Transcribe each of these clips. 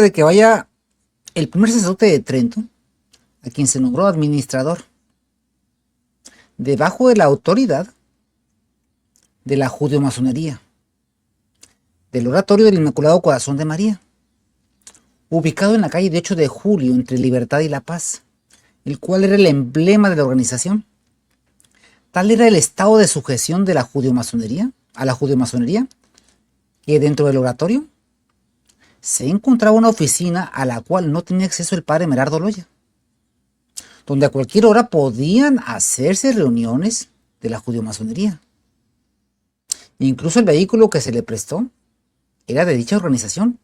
de que vaya el primer sacerdote de Trento, a quien se nombró administrador, debajo de la autoridad de la judeomasonería, del Oratorio del Inmaculado Corazón de María, ubicado en la calle de 8 de Julio, entre Libertad y La Paz, el cual era el emblema de la organización. Tal era el estado de sujeción de la judeomasonería a la judeomasonería, que dentro del oratorio se encontraba una oficina a la cual no tenía acceso el padre Merardo Loya, donde a cualquier hora podían hacerse reuniones de la judeomasonería. Incluso el vehículo que se le prestó era de dicha organización,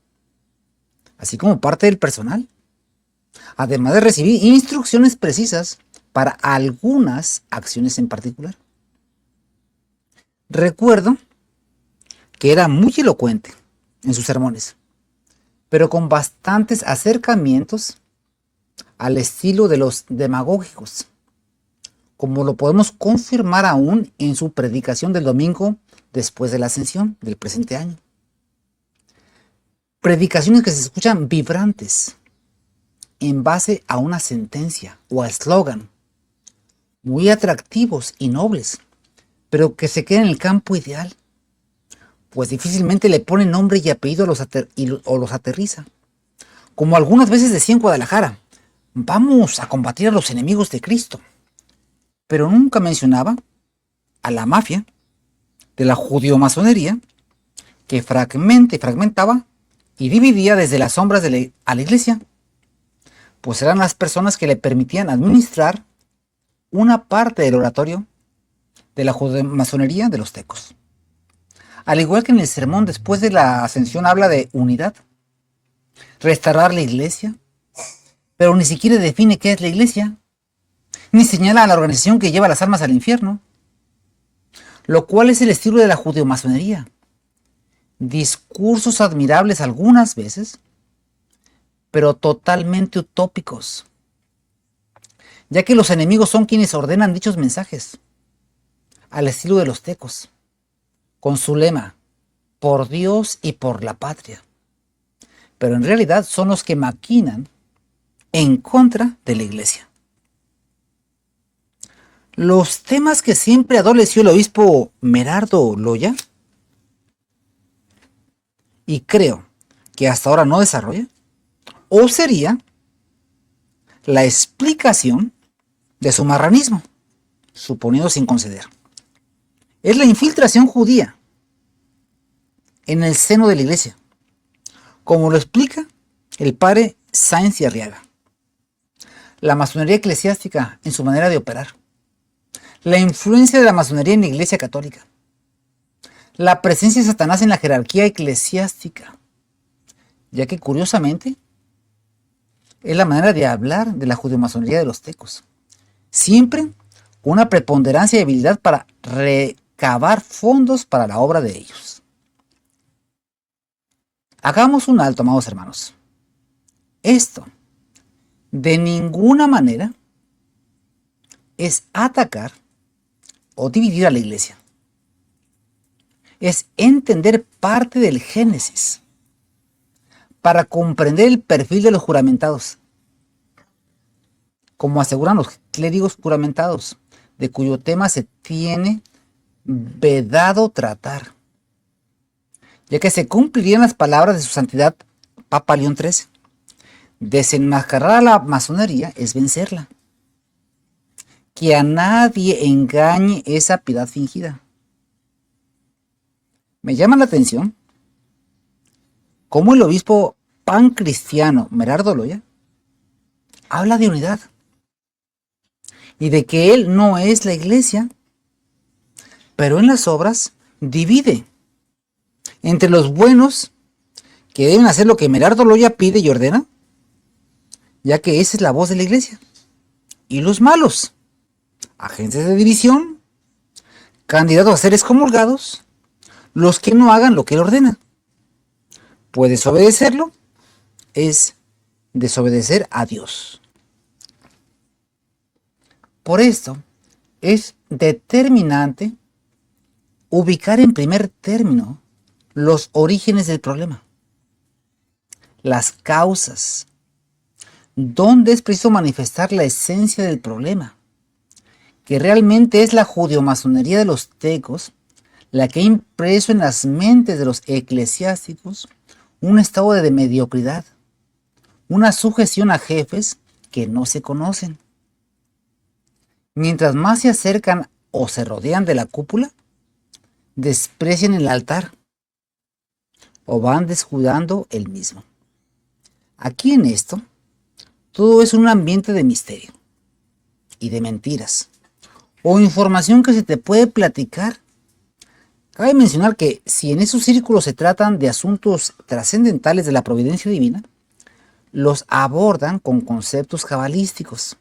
así como parte del personal, además de recibir instrucciones precisas para algunas acciones en particular. Recuerdo que era muy elocuente en sus sermones, pero con bastantes acercamientos al estilo de los demagógicos, como lo podemos confirmar aún en su predicación del domingo después de la Ascensión del presente año. Predicaciones que se escuchan vibrantes en base a una sentencia o a eslogan, muy atractivos y nobles, pero que se quedan en el campo ideal, pues difícilmente le ponen nombre y apellido o los aterriza. Como algunas veces decía en Guadalajara, vamos a combatir a los enemigos de Cristo, pero nunca mencionaba a la mafia de la judeomasonería que fragmentaba y dividía desde las sombras a la iglesia, pues eran las personas que le permitían administrar una parte del oratorio de la judeomasonería de los tecos. Al igual que en el sermón después de la Ascensión habla de unidad, restaurar la iglesia, pero ni siquiera define qué es la iglesia, ni señala a la organización que lleva las almas al infierno, lo cual es el estilo de la judeomasonería. Discursos admirables algunas veces, pero totalmente utópicos, ya que los enemigos son quienes ordenan dichos mensajes, al estilo de los tecos, con su lema, por Dios y por la patria, pero en realidad son los que maquinan en contra de la iglesia. Los temas que siempre adoleció el obispo Merardo Loya, y creo que hasta ahora no desarrolla, o sería la explicación de su marranismo, suponiendo sin conceder. Es la infiltración judía en el seno de la iglesia, como lo explica el padre Sáenz y Arriaga. La masonería eclesiástica en su manera de operar, la influencia de la masonería en la iglesia católica, la presencia de Satanás en la jerarquía eclesiástica, ya que curiosamente es la manera de hablar de la judeomasonería de los tecos. Siempre una preponderancia y habilidad para recabar fondos para la obra de ellos. Hagamos un alto, amados hermanos. Esto, de ninguna manera, es atacar o dividir a la iglesia. Es entender parte del Génesis para comprender el perfil de los juramentados, como aseguran los clérigos juramentados, de cuyo tema se tiene vedado tratar, ya que se cumplirían las palabras de su santidad Papa León XIII. Desenmascarar a la masonería es vencerla. Que a nadie engañe esa piedad fingida. Me llama la atención cómo el obispo pancristiano Merardo Loya habla de unidad y de que él no es la iglesia, pero en las obras divide entre los buenos, que deben hacer lo que Merardo Loya pide y ordena, ya que esa es la voz de la iglesia, y los malos, agentes de división, candidatos a ser excomulgados, los que no hagan lo que él ordena. Pues desobedecerlo es desobedecer a Dios. Por esto es determinante ubicar en primer término los orígenes del problema. las causas, donde es preciso manifestar la esencia del problema, que realmente es la judeomasonería de los tecos la que ha impreso en las mentes de los eclesiásticos un estado de mediocridad, una sujeción a jefes que no se conocen. Mientras más se acercan o se rodean de la cúpula, desprecian el altar o van descuidando el mismo. Aquí en esto, todo es un ambiente de misterio y de mentiras, o información que se te puede platicar. Cabe mencionar que si en esos círculos se tratan de asuntos trascendentales de la providencia divina, los abordan con conceptos cabalísticos,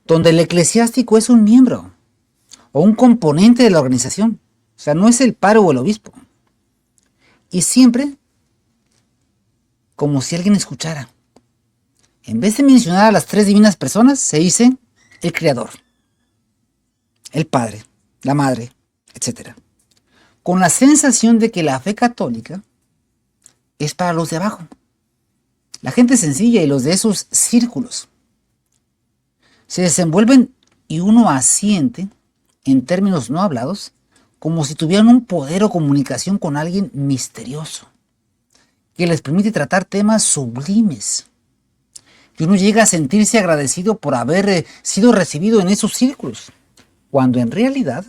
donde el eclesiástico es un miembro o un componente de la organización, o sea, no es el padre o el obispo. Y siempre como si alguien escuchara. En vez de mencionar a las tres divinas personas, se dice el Creador, el Padre, la Madre, etc. Con la sensación de que la fe católica es para los de abajo, la gente sencilla y los de esos círculos. Se desenvuelven y uno asiente en términos no hablados, como si tuvieran un poder o comunicación con alguien misterioso, que les permite tratar temas sublimes. Y uno llega a sentirse agradecido por haber sido recibido en esos círculos, cuando en realidad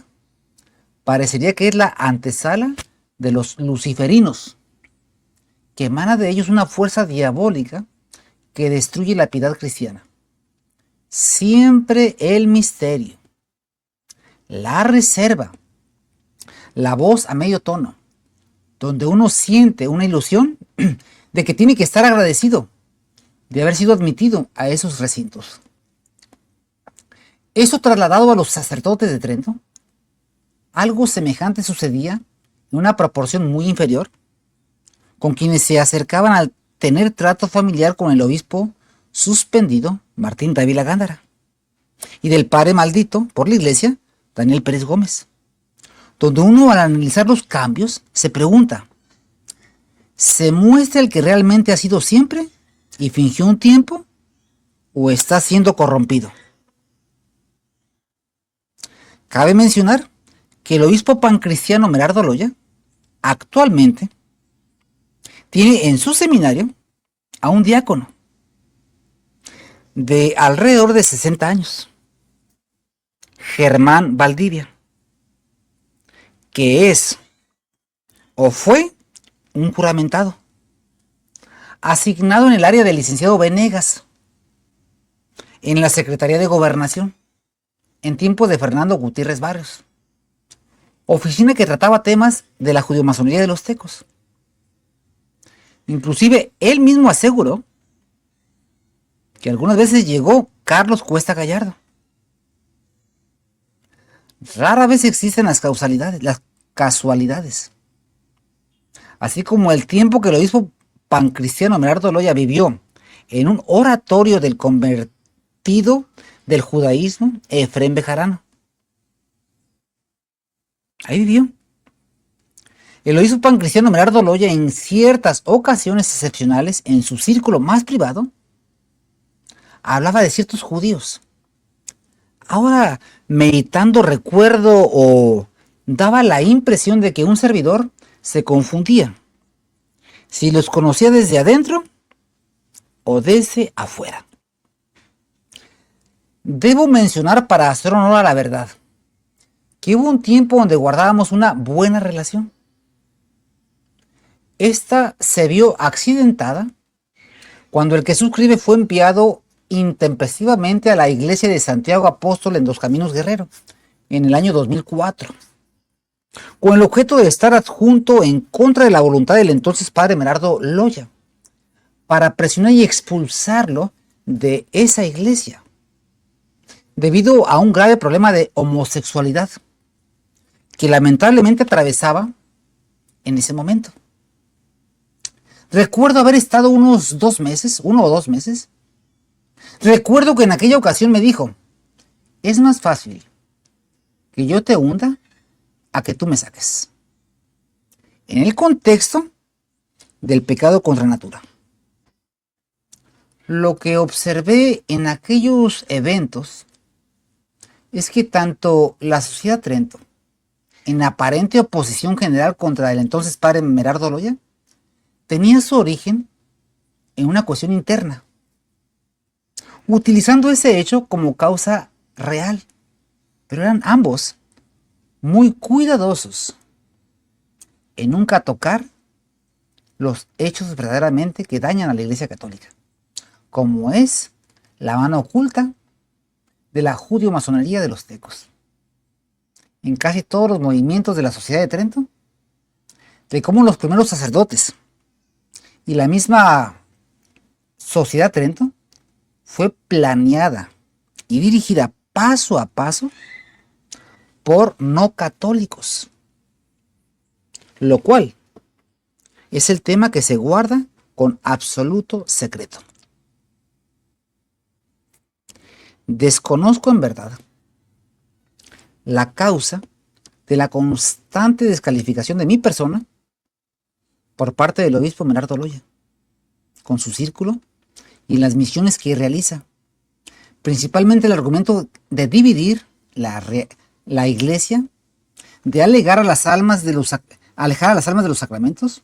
parecería que es la antesala de los luciferinos, que emana de ellos una fuerza diabólica que destruye la piedad cristiana. Siempre el misterio, la reserva, la voz a medio tono, donde uno siente una ilusión de que tiene que estar agradecido de haber sido admitido a esos recintos. Eso trasladado a los sacerdotes de Trento, algo semejante sucedía en una proporción muy inferior con quienes se acercaban al tener trato familiar con el obispo suspendido Martín Dávila Gándara y del padre maldito por la iglesia Daniel Pérez Gómez, donde uno al analizar los cambios se pregunta, ¿se muestra el que realmente ha sido siempre y fingió un tiempo o está siendo corrompido? Cabe mencionar que el obispo pancristiano Merardo Loya actualmente tiene en su seminario a un diácono de alrededor de 60 años, Germán Valdivia, que es o fue un juramentado, asignado en el área del licenciado Venegas, en la Secretaría de Gobernación, en tiempos de Fernando Gutiérrez Barrios, oficina que trataba temas de la judeomasonería de los tecos. Inclusive él mismo aseguró que algunas veces llegó Carlos Cuesta Gallardo. Rara vez existen las casualidades. Así como el tiempo que el obispo pancristiano Merardo Loya vivió en un oratorio del convertido del judaísmo Efrén Bejarano. Ahí vivió. El obispo pancristiano Merardo Loya, en ciertas ocasiones excepcionales, en su círculo más privado, hablaba de ciertos judíos. Ahora, meditando, recuerdo o daba la impresión de que un servidor se confundía si los conocía desde adentro o desde afuera. Debo mencionar, para hacer honor a la verdad, que hubo un tiempo donde guardábamos una buena relación. Esta se vio accidentada cuando el que suscribe fue enviado intempestivamente a la iglesia de Santiago Apóstol en Dos Caminos Guerrero, en el año 2004, con el objeto de estar adjunto en contra de la voluntad del entonces padre Merardo Loya, para presionar y expulsarlo de esa iglesia, debido a un grave problema de homosexualidad que lamentablemente atravesaba en ese momento. Recuerdo haber estado uno o 2 meses. Recuerdo que en aquella ocasión me dijo, es más fácil que yo te hunda a que tú me saques. En el contexto del pecado contra natura. Lo que observé en aquellos eventos es que tanto la Sociedad Trento, en aparente oposición general contra el entonces padre Merardo Loya, tenía su origen en una cuestión interna, utilizando ese hecho como causa real, pero eran ambos muy cuidadosos en nunca tocar los hechos verdaderamente que dañan a la Iglesia Católica, como es la mano oculta de la judío-masonería de los tecos. En casi todos los movimientos de la Sociedad de Trento, de cómo los primeros sacerdotes y la misma Sociedad Trento fue planeada y dirigida paso a paso por no católicos, lo cual es el tema que se guarda con absoluto secreto. Desconozco en verdad la causa de la constante descalificación de mi persona por parte del obispo Merardo Loya, con su círculo y las misiones que realiza. Principalmente el argumento de dividir la iglesia, de alejar a las almas de los sacramentos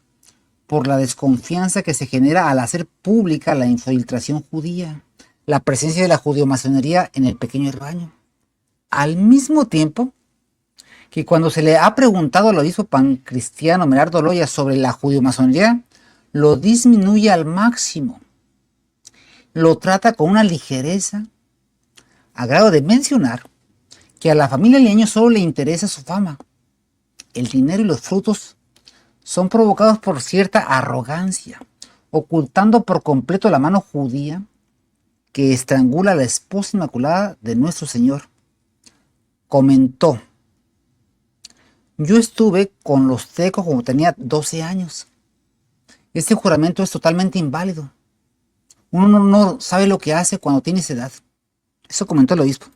por la desconfianza que se genera al hacer pública la infiltración judía, la presencia de la judío-masonería en el pequeño rebaño. Al mismo tiempo que cuando se le ha preguntado al obispo pancristiano Merardo Loya sobre la judío-masonería, lo disminuye al máximo. Lo trata con una ligereza, a grado de mencionar que a la familia Leaño solo le interesa su fama. El dinero y los frutos son provocados por cierta arrogancia, ocultando por completo la mano judía que estrangula a la esposa inmaculada de nuestro Señor. Comentó: yo estuve con los tecos cuando tenía 12 años. Este juramento es totalmente inválido. Uno no sabe lo que hace cuando tiene esa edad. Eso comentó el obispo.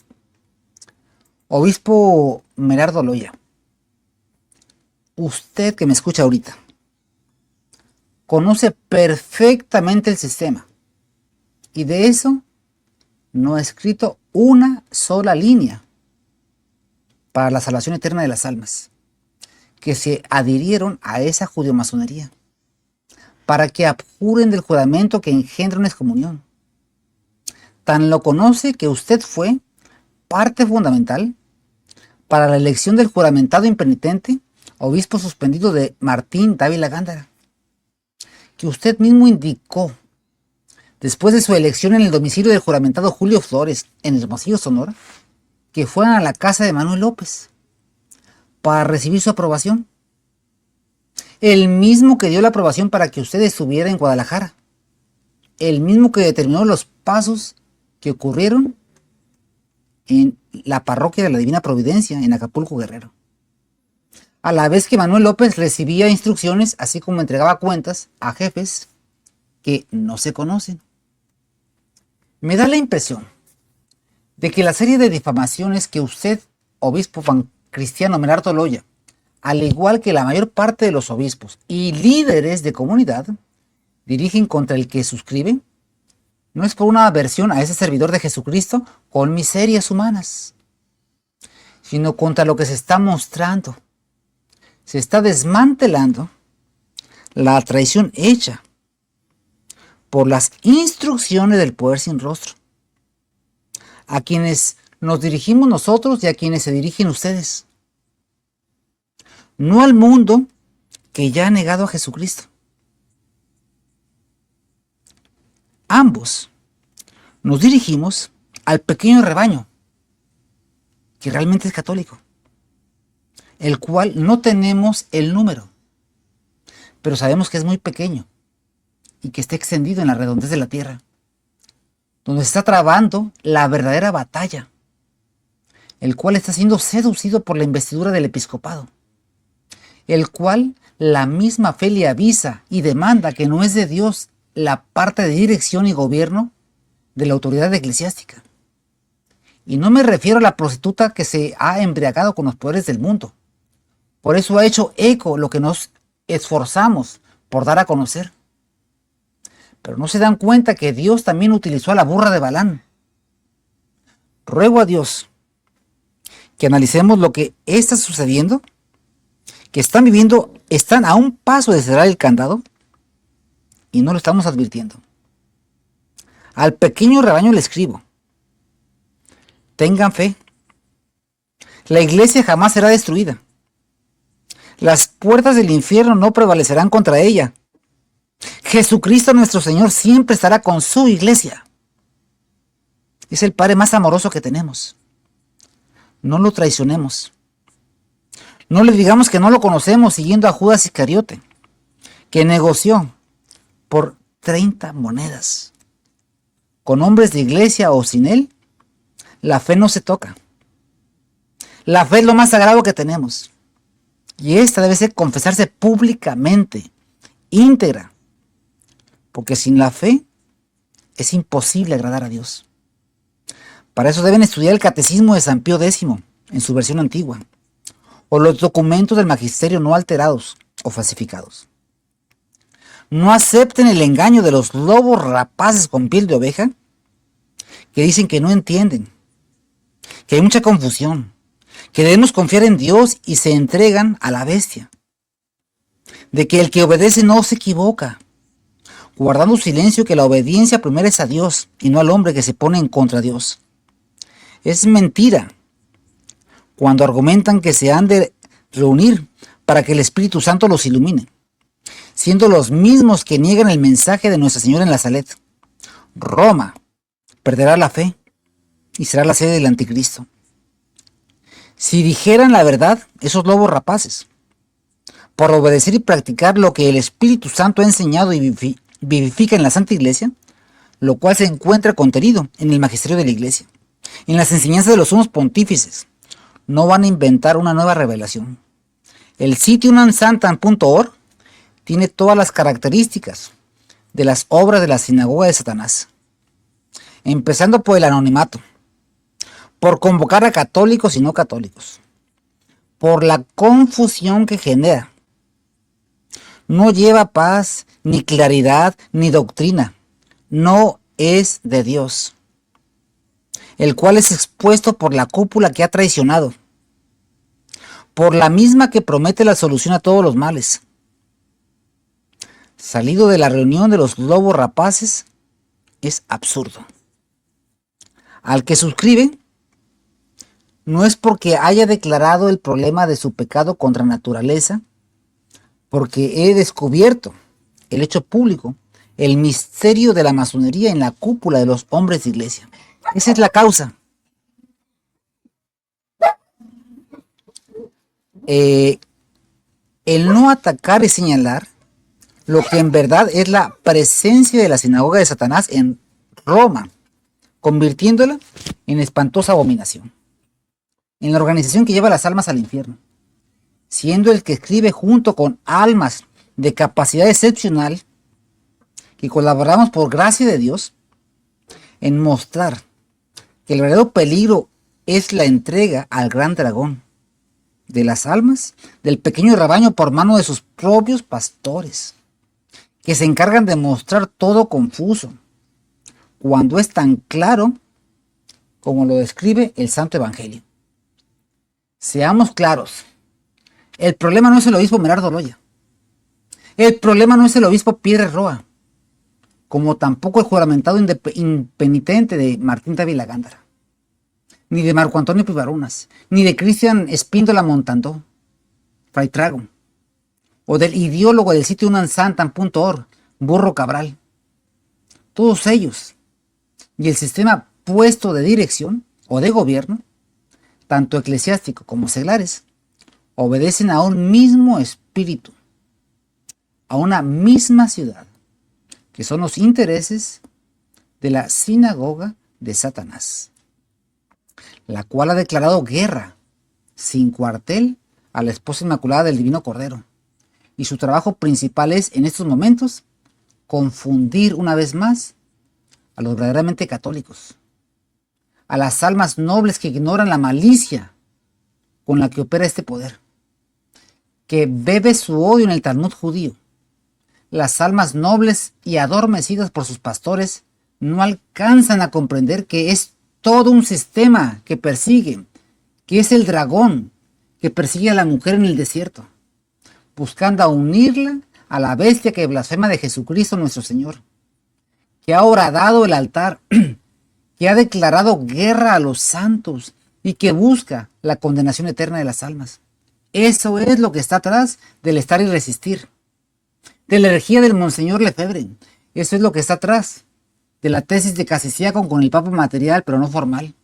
Obispo Merardo Loya, usted que me escucha ahorita, conoce perfectamente el sistema y de eso no ha escrito una sola línea para la salvación eterna de las almas que se adhirieron a esa judío-masonería, para que abjuren del juramento que engendra una excomunión. Tan lo conoce que usted fue parte fundamental para la elección del juramentado impenitente, obispo suspendido de Martín Dávila Gándara, que usted mismo indicó después de su elección en el domicilio del juramentado Julio Flores en Hermosillo, Sonora, que fueran a la casa de Manuel López para recibir su aprobación. El mismo que dio la aprobación para que usted estuviera en Guadalajara. El mismo que determinó los pasos que ocurrieron en la parroquia de la Divina Providencia en Acapulco, Guerrero. A la vez que Manuel López recibía instrucciones, así como entregaba cuentas a jefes que no se conocen. Me da la impresión de que la serie de difamaciones que usted, obispo pancristiano Merardo Loya, al igual que la mayor parte de los obispos y líderes de comunidad, dirigen contra el que suscribe, no es por una aversión a ese servidor de Jesucristo con miserias humanas, sino contra lo que se está mostrando. Se está desmantelando la traición hecha por las instrucciones del poder sin rostro, a quienes nos dirigimos nosotros y a quienes se dirigen ustedes. No al mundo que ya ha negado a Jesucristo. Ambos nos dirigimos al pequeño rebaño, que realmente es católico, el cual no tenemos el número, pero sabemos que es muy pequeño y que está extendido en la redondez de la tierra, donde se está trabando la verdadera batalla, el cual está siendo seducido por la investidura del episcopado, el cual la misma fe le avisa y demanda que no es de Dios la parte de dirección y gobierno de la autoridad eclesiástica. Y no me refiero a la prostituta que se ha embriagado con los poderes del mundo. Por eso ha hecho eco lo que nos esforzamos por dar a conocer. pero no se dan cuenta que Dios también utilizó a la burra de Balaam. Ruego a Dios que analicemos lo que está sucediendo, que están viviendo, están a un paso de cerrar el candado y no lo estamos advirtiendo. Al pequeño rebaño le escribo: tengan fe. La iglesia jamás será destruida. Las puertas del infierno no prevalecerán contra ella. Jesucristo nuestro Señor siempre estará con su iglesia. Es el Padre más amoroso que tenemos. No lo traicionemos. No le digamos que no lo conocemos siguiendo a Judas Iscariote, que negoció por 30 monedas. Con hombres de iglesia o sin él, la fe no se toca. La fe es lo más sagrado que tenemos. Y esta debe ser confesarse públicamente, íntegra. Porque sin la fe es imposible agradar a Dios. Para eso deben estudiar el Catecismo de San Pío X en su versión antigua, o los documentos del magisterio no alterados o falsificados. No acepten el engaño de los lobos rapaces con piel de oveja, que dicen que no entienden, que hay mucha confusión, que debemos confiar en Dios y se entregan a la bestia, de que el que obedece no se equivoca, guardando silencio, que la obediencia primera es a Dios y no al hombre que se pone en contra de Dios. Es mentira cuando argumentan que se han de reunir para que el Espíritu Santo los ilumine, siendo los mismos que niegan el mensaje de Nuestra Señora en la Salet. Roma perderá la fe y será la sede del anticristo. Si dijeran la verdad, esos lobos rapaces, por obedecer y practicar lo que el Espíritu Santo ha enseñado y vivifica en la Santa Iglesia, lo cual se encuentra contenido en el magisterio de la Iglesia, en las enseñanzas de los sumos pontífices, no van a inventar una nueva revelación. El sitio unansantan.org tiene todas las características de las obras de la sinagoga de Satanás, empezando por el anonimato, por convocar a católicos y no católicos, por la confusión que genera. No lleva paz, ni claridad, ni doctrina. No es de Dios, el cual es expuesto por la cúpula que ha traicionado, por la misma que promete la solución a todos los males. Salido de la reunión de los lobos rapaces, es absurdo. Al que suscribe, no es porque haya declarado el problema de su pecado contra naturaleza, porque he descubierto el hecho público, el misterio de la masonería en la cúpula de los hombres de iglesia. Esa es la causa. El no atacar y señalar lo que en verdad es la presencia de la sinagoga de Satanás en Roma, convirtiéndola en espantosa abominación, en la organización que lleva las almas al infierno, siendo el que escribe junto con almas de capacidad excepcional, que colaboramos por gracia de Dios en mostrar que el verdadero peligro es la entrega al gran dragón de las almas del pequeño rebaño por mano de sus propios pastores, que se encargan de mostrar todo confuso, cuando es tan claro como lo describe el Santo Evangelio. Seamos claros, el problema no es el obispo Merardo Loya, el problema no es el obispo Piedras Roa, como tampoco el juramentado impenitente de Martín Dávila Gándara, ni de Marco Antonio Pivarunas, ni de Cristian Espíndola Montandó, Fray Trago, o del ideólogo del sitio unansantan.org, Burro Cabral. Todos ellos, y el sistema puesto de dirección o de gobierno, tanto eclesiástico como seglares, obedecen a un mismo espíritu, a una misma ciudad, que son los intereses de la sinagoga de Satanás, la cual ha declarado guerra sin cuartel a la esposa inmaculada del Divino Cordero, y su trabajo principal es, en estos momentos, confundir una vez más a los verdaderamente católicos, a las almas nobles que ignoran la malicia con la que opera este poder, que bebe su odio en el Talmud judío, las almas nobles y adormecidas por sus pastores no alcanzan a comprender que es todo un sistema que persigue, que es el dragón que persigue a la mujer en el desierto, buscando a unirla a la bestia que blasfema de Jesucristo nuestro Señor, que ha horadado el altar, que ha declarado guerra a los santos y que busca la condenación eterna de las almas. Eso es lo que está atrás del estar y resistir, de la herejía del Monseñor Lefebvre. Eso es lo que está atrás de la tesis de Casiciaco con el Papa material pero no formal.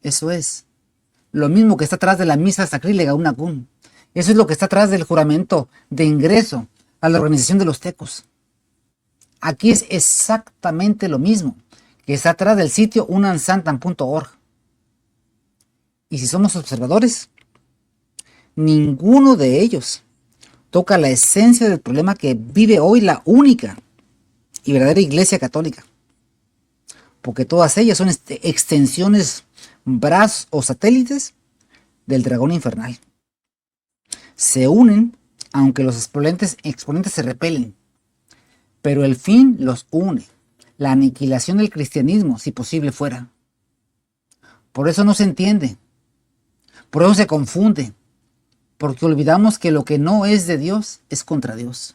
Eso es lo mismo que está atrás de la misa sacrílega Unacún. Eso es lo que está atrás del juramento de ingreso a la organización de los tecos. Aquí es exactamente lo mismo que está atrás del sitio unansantan.org. Y si somos observadores, ninguno de ellos toca la esencia del problema que vive hoy la única y verdadera Iglesia Católica. Porque todas ellas son extensiones, brazos o satélites del dragón infernal. Se unen aunque los exponentes se repelen, pero el fin los une, la aniquilación del cristianismo, si posible fuera. Por eso no se entiende, por eso se confunde, porque olvidamos que lo que no es de Dios es contra Dios.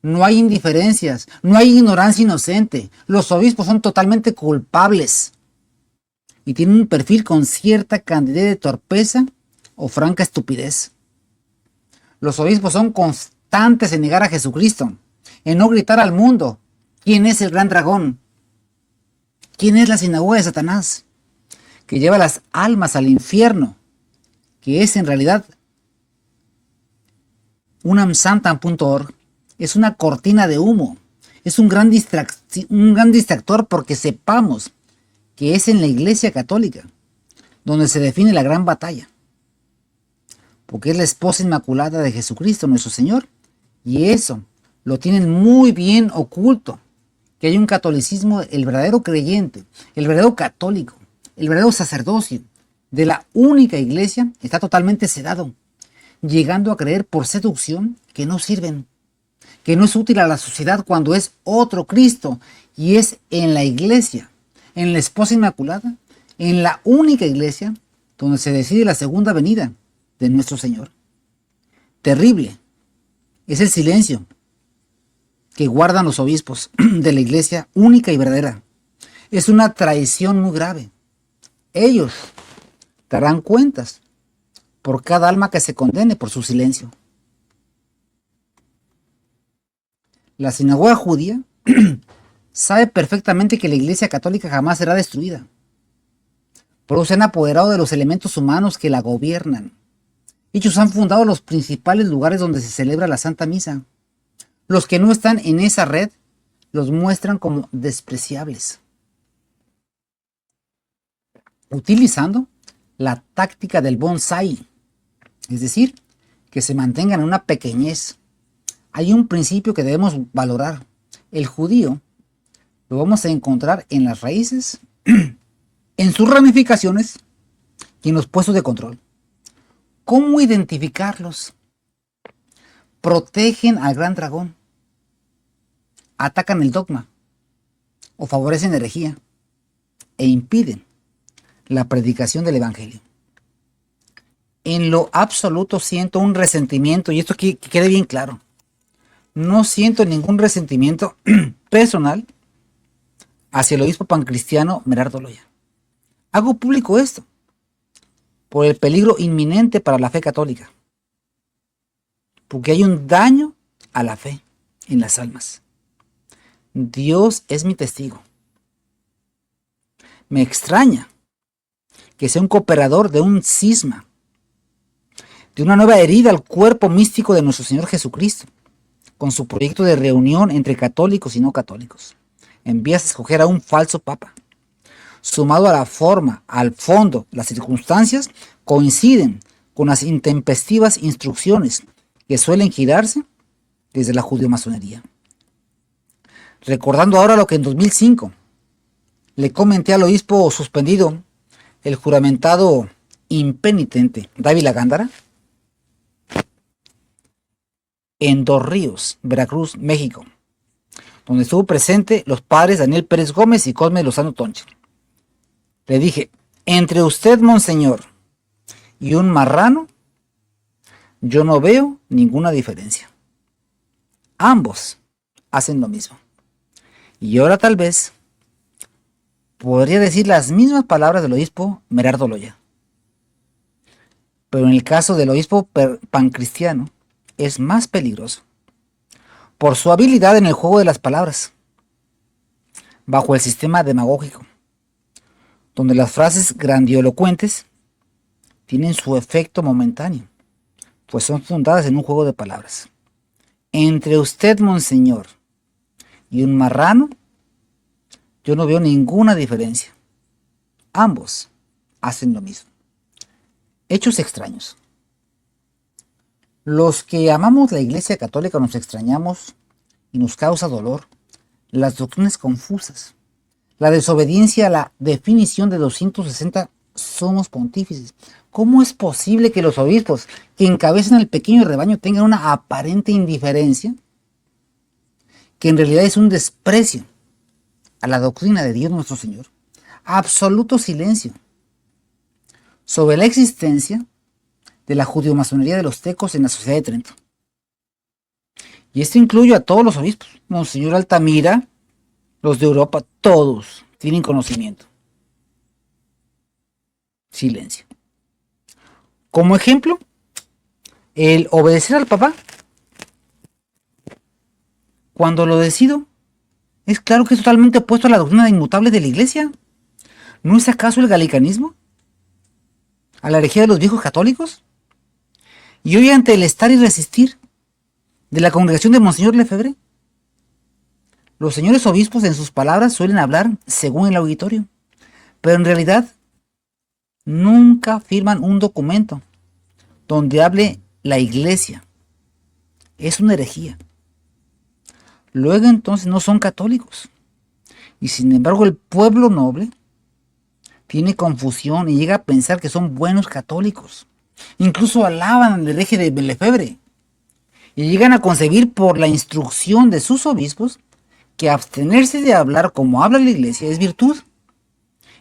No hay indiferencias, no hay ignorancia inocente. Los obispos son totalmente culpables y tienen un perfil con cierta cantidad de torpeza o franca estupidez. Los obispos son constantes en negar a Jesucristo, en no gritar al mundo quién es el gran dragón, quién es la sinagoga de Satanás, que lleva las almas al infierno, que es en realidad unamsantan.org. Es una cortina de humo, es un gran distractor porque sepamos que es en la Iglesia Católica donde se define la gran batalla, porque es la esposa inmaculada de Jesucristo nuestro Señor, y eso lo tienen muy bien oculto, que hay un catolicismo, el verdadero creyente, el verdadero católico, el verdadero sacerdocio de la única Iglesia está totalmente sedado, llegando a creer por seducción que no sirven, que no es útil a la sociedad cuando es otro Cristo, y es en la Iglesia, en la esposa inmaculada, en la única Iglesia donde se decide la segunda venida de nuestro Señor. Terrible es el silencio que guardan los obispos de la Iglesia única y verdadera. Es una traición muy grave. Ellos darán cuentas por cada alma que se condene por su silencio. La sinagoga judía sabe perfectamente que la Iglesia Católica jamás será destruida. Por eso se han apoderado de los elementos humanos que la gobiernan. Ellos han fundado los principales lugares donde se celebra la Santa Misa. Los que no están en esa red los muestran como despreciables, utilizando la táctica del bonsai, es decir, que se mantengan en una pequeñez. Hay un principio que debemos valorar. El judío lo vamos a encontrar en las raíces, en sus ramificaciones y en los puestos de control. ¿Cómo identificarlos? Protegen al gran dragón, atacan el dogma o favorecen herejía e impiden la predicación del evangelio. En lo absoluto siento un resentimiento, y esto que quede bien claro. No siento ningún resentimiento personal hacia el obispo pancristiano Merardo Loya. Hago público esto por el peligro inminente para la fe católica, porque hay un daño a la fe en las almas. Dios es mi testigo. Me extraña que sea un cooperador de un cisma, de una nueva herida al cuerpo místico de nuestro Señor Jesucristo, con su proyecto de reunión entre católicos y no católicos. Envías a escoger a un falso papa. Sumado a la forma, al fondo, las circunstancias coinciden con las intempestivas instrucciones que suelen girarse desde la judeomasonería. Recordando ahora lo que en 2005 le comenté al obispo suspendido, el juramentado impenitente Dávila Gándara, en Dos Ríos, Veracruz, México, donde estuvo presente los padres Daniel Pérez Gómez y Cosme Lozano Tonche. Le dije, entre usted, monseñor, y un marrano, yo no veo ninguna diferencia. Ambos hacen lo mismo. Y ahora tal vez podría decir las mismas palabras del obispo Merardo Loya. Pero en el caso del obispo pancristiano es más peligroso por su habilidad en el juego de las palabras, bajo el sistema demagógico, donde las frases grandilocuentes tienen su efecto momentáneo, pues son fundadas en un juego de palabras. Entre usted, monseñor, y un marrano, yo no veo ninguna diferencia. Ambos hacen lo mismo. Hechos extraños. Los que amamos la Iglesia Católica nos extrañamos y nos causa dolor las doctrinas confusas, la desobediencia a la definición de 260 somos pontífices. ¿Cómo es posible que los obispos que encabezan el pequeño rebaño tengan una aparente indiferencia, que en realidad es un desprecio a la doctrina de Dios nuestro Señor? Absoluto silencio sobre la existencia de la judeo-masonería de los tecos en la Sociedad de Trento. Y esto incluye a todos los obispos. Monseñor Altamira, los de Europa, todos tienen conocimiento. Silencio. Como ejemplo, el obedecer al Papa. Cuando lo decido, es claro que es totalmente opuesto a la doctrina inmutable de la Iglesia. ¿No es acaso el galicanismo? ¿A la herejía de los viejos católicos? Y hoy, ante el estar y resistir de la congregación de Monseñor Lefebvre, los señores obispos en sus palabras suelen hablar según el auditorio, pero en realidad nunca firman un documento donde hable la Iglesia. Es una herejía. Luego entonces no son católicos. Y sin embargo el pueblo noble tiene confusión y llega a pensar que son buenos católicos. Incluso alaban al hereje de Lefebvre. Y llegan a concebir por la instrucción de sus obispos que abstenerse de hablar como habla la Iglesia es virtud,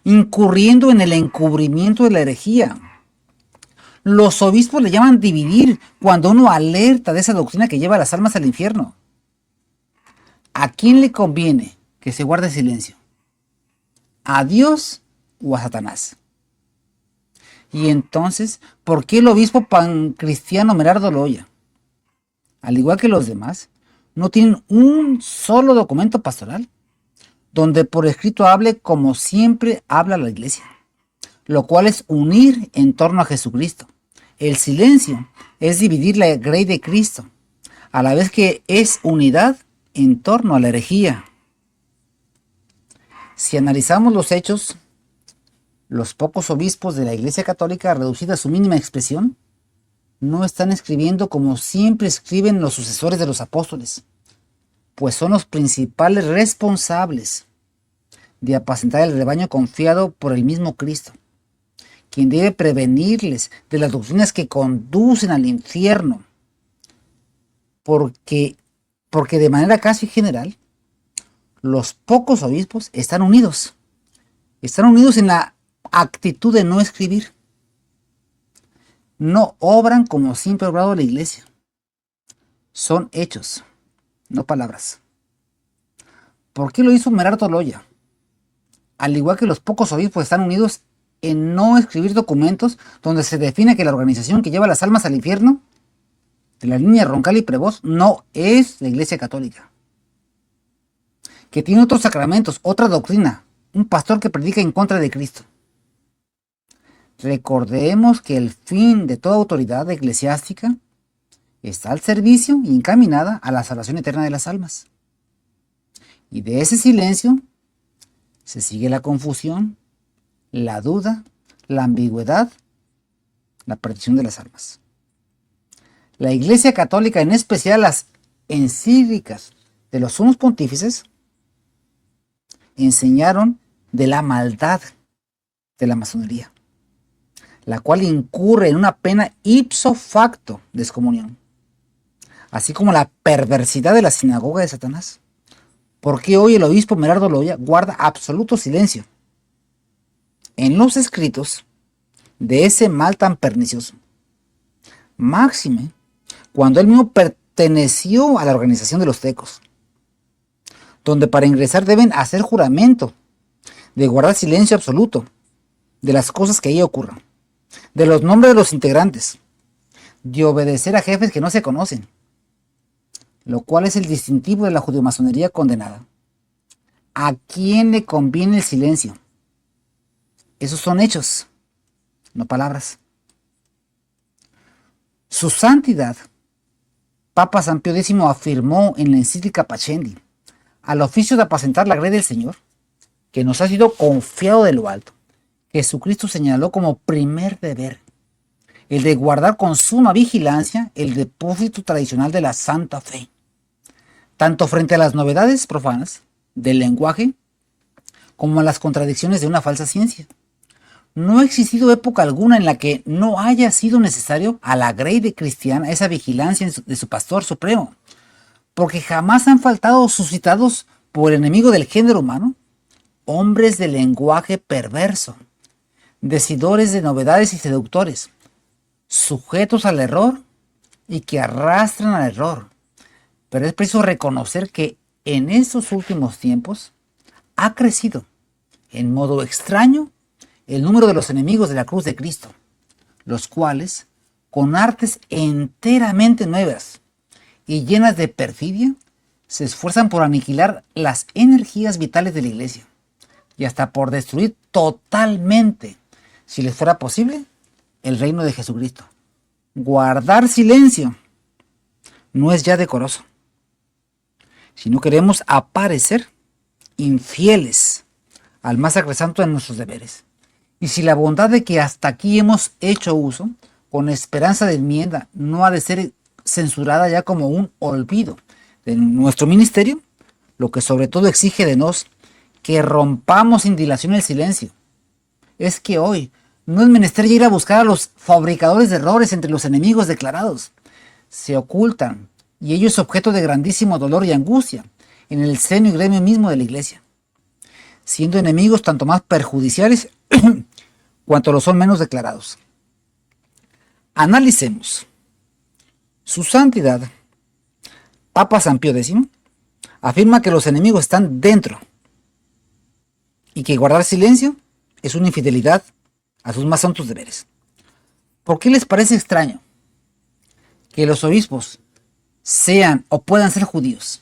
incurriendo en el encubrimiento de la herejía. Los obispos le llaman dividir cuando uno alerta de esa doctrina que lleva a las almas al infierno. ¿A quién le conviene que se guarde silencio? ¿A Dios o a Satanás? Y entonces, ¿por qué el obispo pancristiano Merardo Loya, al igual que los demás, no tienen un solo documento pastoral donde por escrito hable como siempre habla la Iglesia, lo cual es unir en torno a Jesucristo? El silencio es dividir la grey de Cristo, a la vez que es unidad en torno a la herejía. Si analizamos los hechos, los pocos obispos de la Iglesia Católica, reducida a su mínima expresión, no están escribiendo como siempre escriben los sucesores de los apóstoles, pues son los principales responsables de apacentar el rebaño confiado por el mismo Cristo, quien debe prevenirles de las doctrinas que conducen al infierno, porque de manera casi general, los pocos obispos están unidos en la actitud de no escribir. No obran como siempre ha obrado la Iglesia. Son hechos, no palabras. ¿Por qué lo hizo Merardo Loya? Al igual que los pocos obispos están unidos en no escribir documentos donde se define que la organización que lleva las almas al infierno, de la línea Roncal y Prevost, no es la Iglesia Católica, que tiene otros sacramentos, otra doctrina, un pastor que predica en contra de Cristo. Recordemos que el fin de toda autoridad eclesiástica está al servicio y encaminada a la salvación eterna de las almas. Y de ese silencio se sigue la confusión, la duda, la ambigüedad, la perdición de las almas. La Iglesia Católica, en especial las encíclicas de los sumos pontífices, enseñaron de la maldad de la masonería, la cual incurre en una pena ipso facto de excomunión. así como la perversidad de la sinagoga de Satanás. ¿Por qué hoy el obispo Merardo Loya guarda absoluto silencio en los escritos de ese mal tan pernicioso? Máxime, cuando él mismo perteneció a la organización de los tecos, donde para ingresar deben hacer juramento de guardar silencio absoluto de las cosas que ahí ocurran, de los nombres de los integrantes, de obedecer a jefes que no se conocen, lo cual es el distintivo de la judeomasonería condenada. ¿A quién le conviene el silencio? Esos son hechos, no palabras. Su santidad, Papa San Pío X afirmó en la encíclica Pacendi, al oficio de apacentar la grey del Señor, que nos ha sido confiado de lo alto, Jesucristo señaló como primer deber el de guardar con suma vigilancia el depósito tradicional de la santa fe, tanto frente a las novedades profanas del lenguaje como a las contradicciones de una falsa ciencia. No ha existido época alguna en la que no haya sido necesario a la grey de cristiana esa vigilancia de su pastor supremo, porque jamás han faltado suscitados por el enemigo del género humano hombres de lenguaje perverso, decidores de novedades y seductores, sujetos al error y que arrastran al error. Pero es preciso reconocer que en estos últimos tiempos ha crecido en modo extraño el número de los enemigos de la cruz de Cristo, los cuales, con artes enteramente nuevas y llenas de perfidia, se esfuerzan por aniquilar las energías vitales de la Iglesia y hasta por destruir totalmente, si les fuera posible, el reino de Jesucristo. Guardar silencio no es ya decoroso, si no queremos aparecer infieles al más sacrosanto de nuestros deberes. Y si la bondad de que hasta aquí hemos hecho uso, con esperanza de enmienda, no ha de ser censurada ya como un olvido de nuestro ministerio, lo que sobre todo exige de nos que rompamos sin dilación el silencio, es que hoy no es menester ir a buscar a los fabricadores de errores entre los enemigos declarados. Se ocultan, y ello es objeto de grandísimo dolor y angustia en el seno y gremio mismo de la Iglesia, siendo enemigos tanto más perjudiciales cuanto lo son menos declarados. Analicemos. Su santidad, Papa San Pío X, afirma que los enemigos están dentro y que guardar silencio es una infidelidad a sus más santos deberes. ¿Por qué les parece extraño que los obispos sean o puedan ser judíos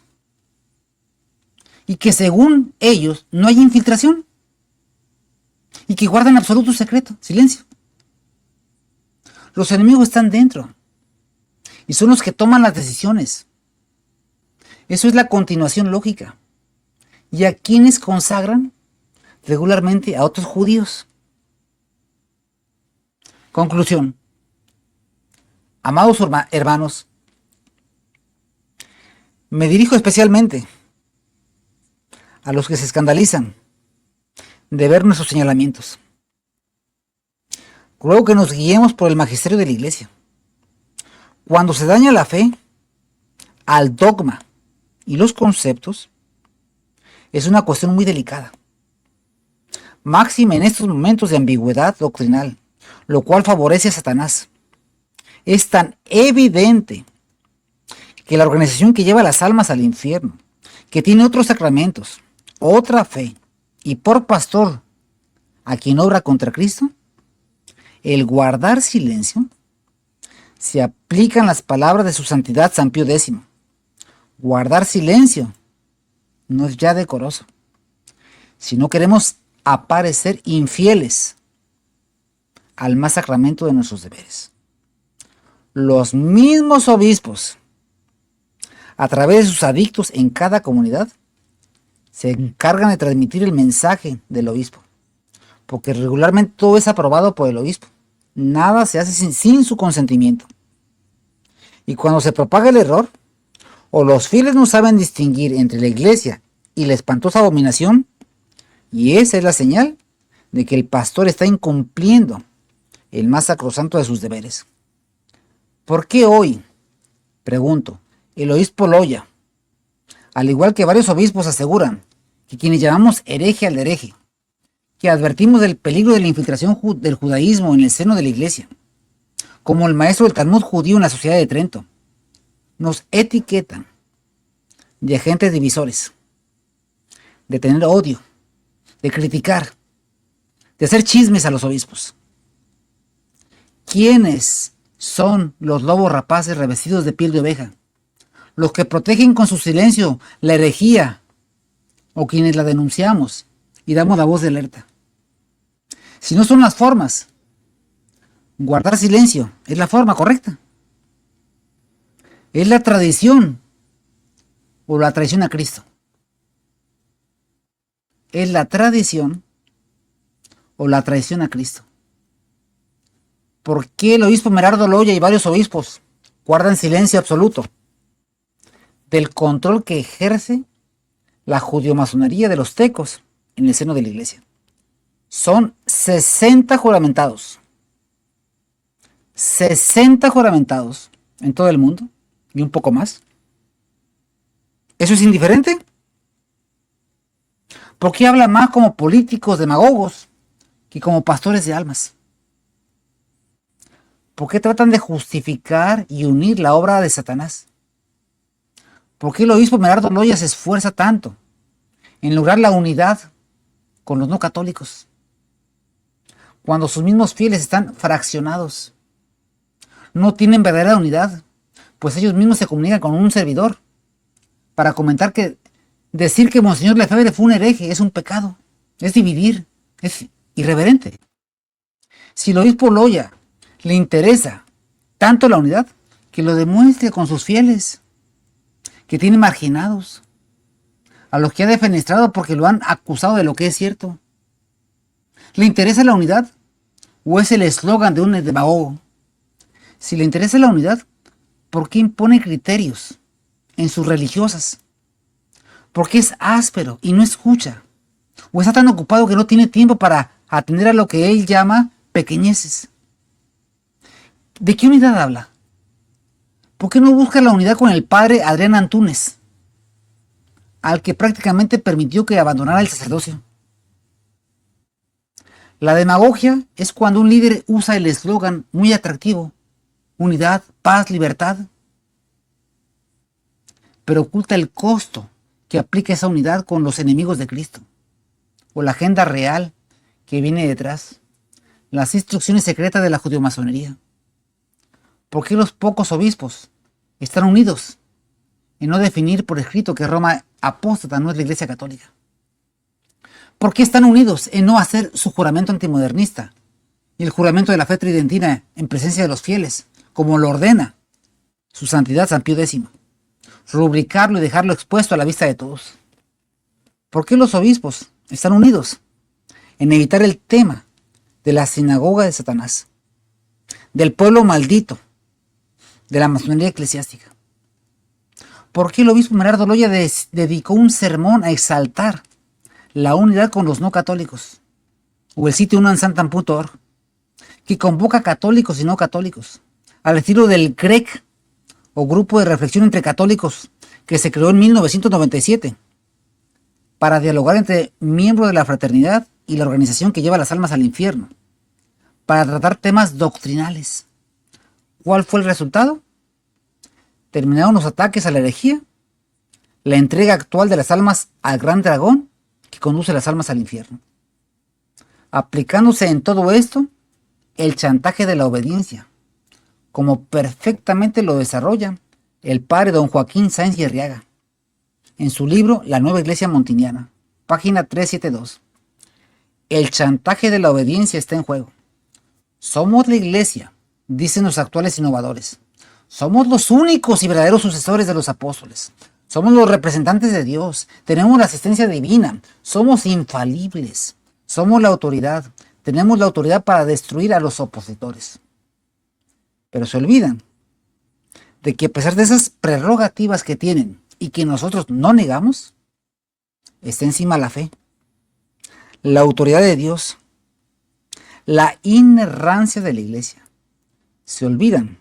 y que según ellos no hay infiltración y que guardan absoluto secreto, silencio? Los enemigos están dentro y son los que toman las decisiones. Eso es la continuación lógica. ¿Y a quienes consagran? Regularmente a otros judíos. Conclusión. Amados hermanos, me dirijo especialmente a los que se escandalizan de ver nuestros señalamientos. Ruego que nos guiemos por el magisterio de la Iglesia. Cuando se daña la fe, al dogma y los conceptos, es una cuestión muy delicada. Máxime en estos momentos de ambigüedad doctrinal, lo cual favorece a Satanás. Es tan evidente que la organización que lleva las almas al infierno, que tiene otros sacramentos, otra fe, y por pastor a quien obra contra Cristo, el guardar silencio, se aplican las palabras de su santidad San Pío X. Guardar silencio no es ya decoroso, si no queremos aparecer infieles al más sacramento de nuestros deberes. Los mismos obispos, a través de sus adictos en cada comunidad, se encargan de transmitir el mensaje del obispo, porque regularmente todo es aprobado por el obispo. Nada se hace sin su consentimiento. Y cuando se propaga el error, o los fieles no saben distinguir entre la Iglesia y la espantosa abominación, y esa es la señal de que el pastor está incumpliendo el más sacrosanto de sus deberes. ¿Por qué hoy, pregunto, El obispo Loya, al igual que varios obispos, aseguran que quienes llamamos hereje al hereje, que advertimos del peligro de la infiltración del judaísmo en el seno de la iglesia, como el maestro del Talmud judío en la Sociedad de Trento, nos etiquetan de agentes divisores, de tener odio, de criticar, de hacer chismes a los obispos. ¿Quiénes son los lobos rapaces revestidos de piel de oveja? Los que protegen con su silencio la herejía, o quienes la denunciamos y damos la voz de alerta. Si no son las formas, guardar silencio es la forma correcta. Es la tradición o la traición a Cristo. Es la tradición o la traición a Cristo. ¿Por qué el obispo Merardo Loya y varios obispos guardan silencio absoluto del control que ejerce la judiomasonería de los tecos en el seno de la iglesia? Son 60 juramentados. 60 juramentados en todo el mundo y un poco más. ¿Eso es indiferente? ¿Por qué habla más como políticos demagogos que como pastores de almas? ¿Por qué tratan de justificar y unir la obra de Satanás? ¿Por qué el obispo Merardo Loya se esfuerza tanto en lograr la unidad con los no católicos, cuando sus mismos fieles están fraccionados? No tienen verdadera unidad, pues ellos mismos se comunican con un servidor para comentar que decir que Monseñor Lefebvre fue un hereje es un pecado, es dividir, es irreverente. Si el obispo Loya le interesa tanto la unidad, que lo demuestre con sus fieles, que tiene marginados, a los que ha defenestrado porque lo han acusado de lo que es cierto. ¿Le interesa la unidad o es el eslogan de un demagogo? Si le interesa la unidad, ¿por qué impone criterios en sus religiosas? ¿Por qué es áspero y no escucha? ¿O está tan ocupado que no tiene tiempo para atender a lo que él llama pequeñeces? ¿De qué unidad habla? ¿Por qué no busca la unidad con el padre Adrián Antúnez, al que prácticamente permitió que abandonara el sacerdocio? La demagogia es cuando un líder usa el eslogan muy atractivo: unidad, paz, libertad, pero oculta el costo que aplica esa unidad con los enemigos de Cristo, o la agenda real que viene detrás, las instrucciones secretas de la judiomasonería. ¿Por qué los pocos obispos están unidos en no definir por escrito que Roma apóstata no es la Iglesia Católica? ¿Por qué están unidos en no hacer su juramento antimodernista y el juramento de la fe tridentina en presencia de los fieles, como lo ordena su santidad San Pío X? Rubricarlo y dejarlo expuesto a la vista de todos. ¿Por qué los obispos están unidos en evitar el tema de la sinagoga de Satanás, del pueblo maldito, de la masonería eclesiástica? ¿Por qué el obispo Merardo Loya dedicó un sermón a exaltar la unidad con los no católicos? O el sitio unansantam.org, que convoca católicos y no católicos, al estilo del CREC, o Grupo de Reflexión entre Católicos, que se creó en 1997, para dialogar entre miembros de la fraternidad y la organización que lleva las almas al infierno, para tratar temas doctrinales. ¿Cuál fue el resultado? Terminaron los ataques a la herejía, la entrega actual de las almas al gran dragón que conduce las almas al infierno. Aplicándose en todo esto el chantaje de la obediencia, como perfectamente lo desarrolla el padre don Joaquín Sáenz y Arriaga en su libro La Nueva Iglesia Montiniana, página 372. El chantaje de la obediencia está en juego. Somos la iglesia, dicen los actuales innovadores. Somos los únicos y verdaderos sucesores de los apóstoles. Somos los representantes de Dios. Tenemos la asistencia divina. Somos infalibles. Somos la autoridad. Tenemos la autoridad para destruir a los opositores. Pero se olvidan de que a pesar de esas prerrogativas que tienen y que nosotros no negamos, está encima la fe, la autoridad de Dios, la inerrancia de la iglesia. Se olvidan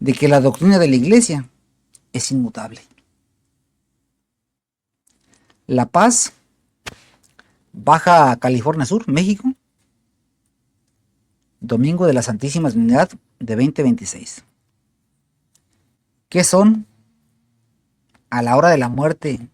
de que la doctrina de la iglesia es inmutable. La Paz, Baja California Sur, México, Domingo de la Santísima Trinidad de 2026. ¿Qué son a la hora de la muerte